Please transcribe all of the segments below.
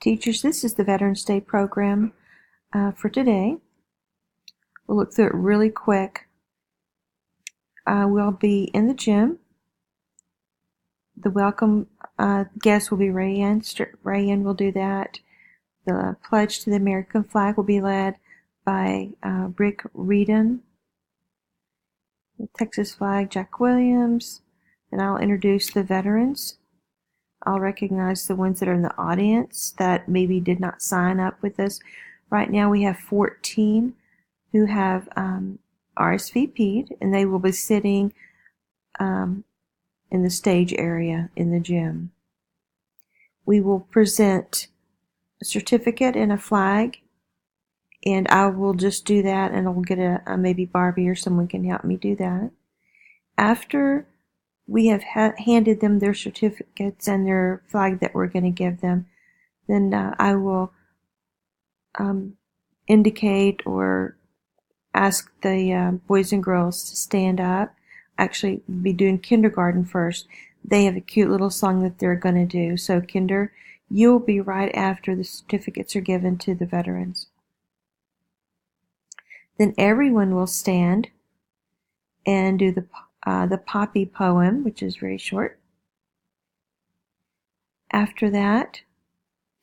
Teachers, this is the Veterans Day program for today. We'll look through it really quick. We'll be in the gym. The welcome guest will be Rayanne. Rayanne will do that. The pledge to the American flag will be led by Rick Reedon. The Texas flag, Jack Williams. Then I'll introduce the veterans. I'll recognize the ones that are in the audience that maybe did not sign up with us. Right now we have 14 who have RSVP'd, and they will be sitting in the stage area in the gym. We will present a certificate and a flag, and I will just do that, and I'll get maybe Barbie or someone can help me do that. After we have handed them their certificates and their flag that we're going to give them, then I will indicate or ask the boys and girls to stand up. Actually, we'll be doing kindergarten first. They have a cute little song that they're going to do. So, Kinder, you'll be right after the certificates are given to the veterans. Then everyone will stand and do the Poppy poem, which is very short. After that,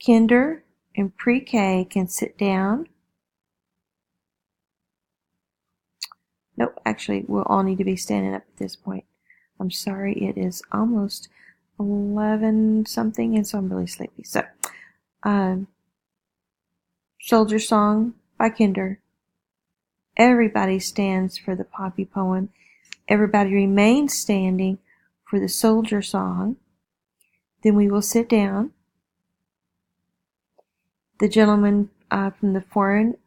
Kinder and Pre-K can sit down. Nope, actually, we'll all need to be standing up at this point. I'm sorry, it is almost 11 something, and so I'm really sleepy. So, Soldier Song by Kinder. Everybody stands for the Poppy poem. Everybody remains standing for the Soldier Song. Then we will sit down. The gentleman from the Foreign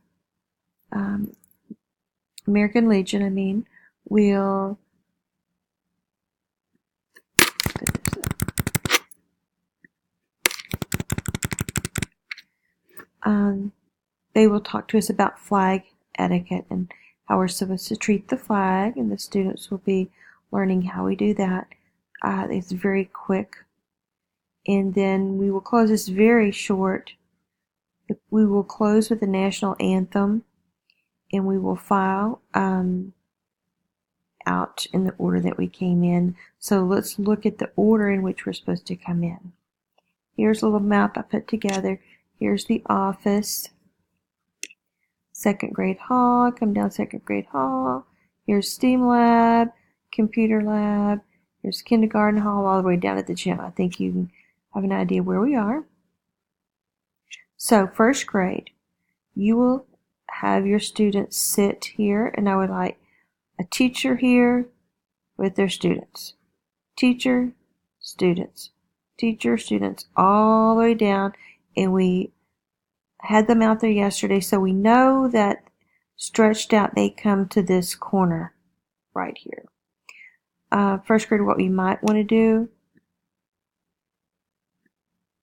American Legion, will they will talk to us about flag etiquette and how we're supposed to treat the flag, and the students will be learning how we do that. It's very quick. And then we will close this very short. We will close with the national anthem, and we will file out in the order that we came in. So let's look at the order in which we're supposed to come in. Here's a little map I put together. Here's the office. Second grade hall, come down second grade hall. Here's STEAM lab, computer lab. Here's kindergarten hall, all the way down at the gym. I think you can have an idea where we are. So first grade, you will have your students sit here, and I would like a teacher here with their students. Teacher, students. Teacher, students, all the way down, and we had them out there yesterday, so we know that stretched out they come to this corner right here. First grade, what we might want to do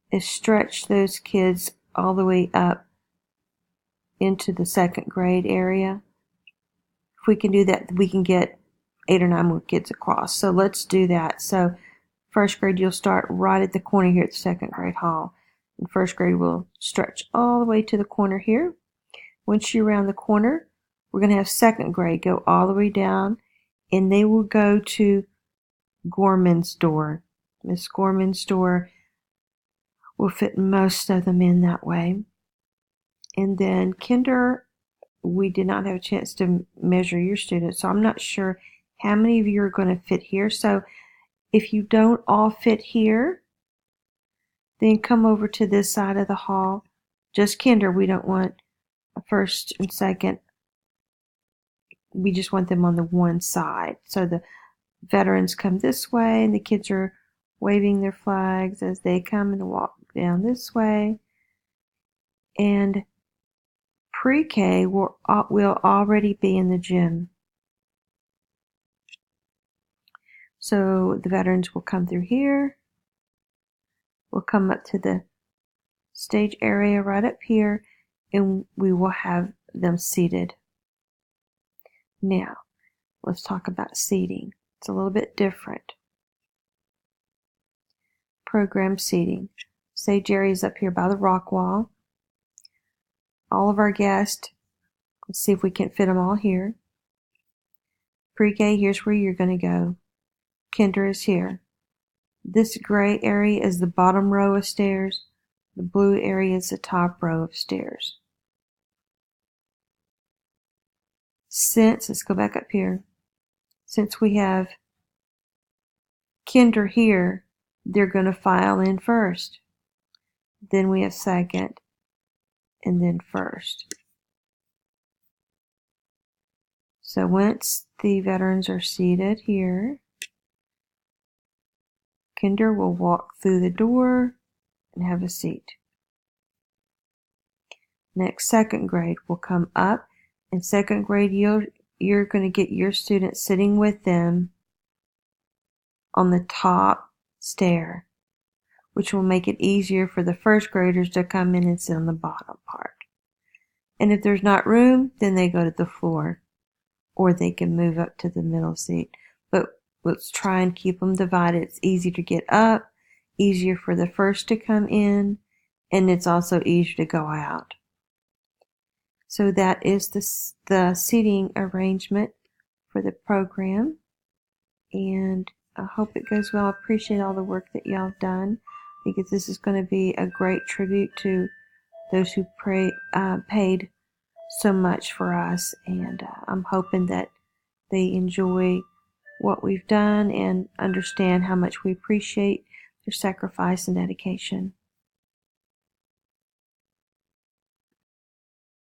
is stretch those kids all the way up into the second grade area. If we can do that, we can get 8 or 9 more kids across. So let's do that. So first grade, you'll start right at the corner here at the second grade hall. In first grade, we'll stretch all the way to the corner here. Once you're around the corner, we're going to have second grade go all the way down, and they will go to Gorman's door. Miss Gorman's door will fit most of them in that way. And then kinder, we did not have a chance to measure your students, so I'm not sure how many of you are going to fit here. So if you don't all fit here, then come over to this side of the hall. Just kinder, we don't want a first and second. We just want them on the one side. So the veterans come this way, and the kids are waving their flags as they come and walk down this way. And pre-K will already be in the gym. So the veterans will come through here. We'll come up to the stage area right up here, and we will have them seated. Now, let's talk about seating. It's a little bit different. Program seating. Sage area is up here by the rock wall. All of our guests, let's see if we can fit them all here. Pre-K, here's where you're going to go. Kinder is here. This gray area is the bottom row of stairs. The blue area is the top row of stairs. Let's go back up here. Since we have Kinder here, they're going to file in first. Then we have second, and then first. So once the veterans are seated here, Kinder will walk through the door and have a seat. Next, second grade will come up. In second grade, you're going to get your students sitting with them on the top stair, which will make it easier for the first graders to come in and sit on the bottom part. And if there's not room, then they go to the floor, or they can move up to the middle seat. But let's try and keep them divided. It's easy to get up, easier for the first to come in, and it's also easier to go out. So that is the seating arrangement for the program, and I hope it goes well. I appreciate all the work that y'all have done. I think that this is going to be a great tribute to those who paid so much for us, and I'm hoping that they enjoy what we've done and understand how much we appreciate their sacrifice and dedication.